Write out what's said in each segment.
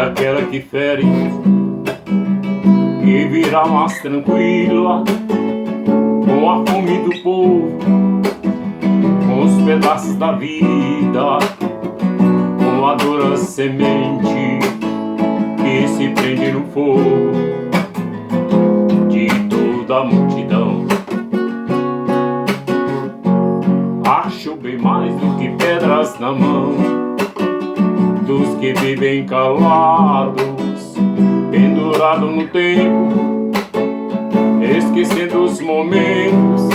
aquela que fere e vira mais tranquila, com a fome do povo, com os pedaços da vida, com a dura semente que se prende no fogo de toda a multidão. Acho bem mais do que pedras na mão dos que vivem calados, pendurados no tempo, esquecendo os momentos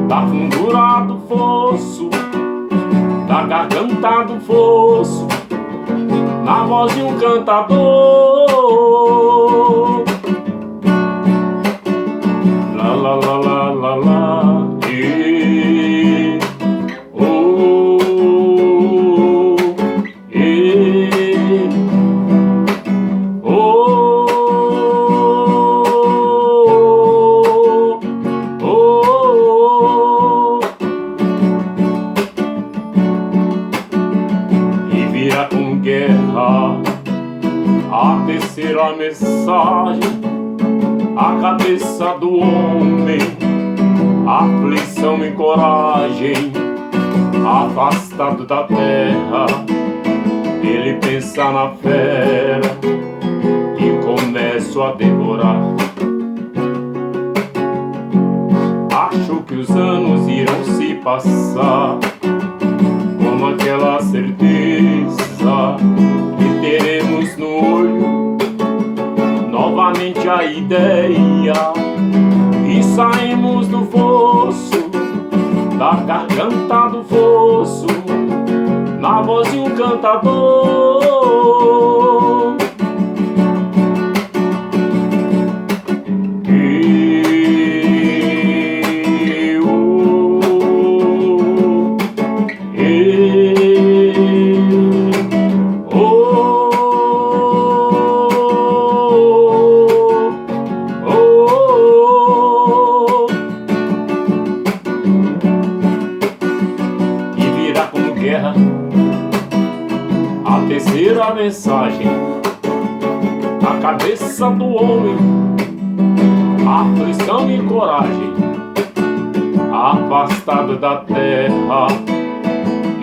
da fundura do fosso, da garganta do fosso, na voz de um cantador. La la la la la la, e, oh, e, oh, oh, e vira com guerra a terceira mensagem, a cabeça do homem, aflição e coragem, afastado da terra, ele pensa na fera e começa a devorar. Acho que os anos irão se passar com aquela certeza que teremos no olho novamente a ideia, e saímos do fosso, da garganta do fosso, na voz de um cantador. Guerra, a terceira mensagem, a cabeça do homem, aflição e coragem, afastado da terra,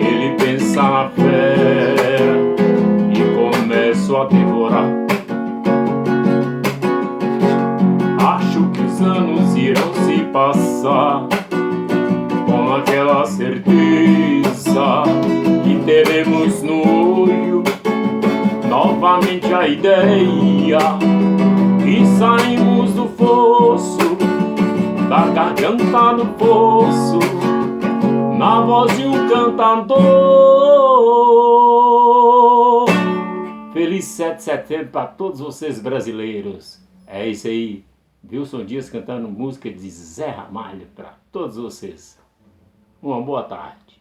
ele pensa na fera e começa a devorar. Acho que os anos irão se passar com aquela certeza que teremos no olho novamente a ideia, e saímos do fosso, da garganta do poço, na voz de um cantador. Feliz 7 de setembro para todos vocês brasileiros. É isso aí, Wilson Dias cantando música de Zé Ramalho para todos vocês. Uma boa tarde.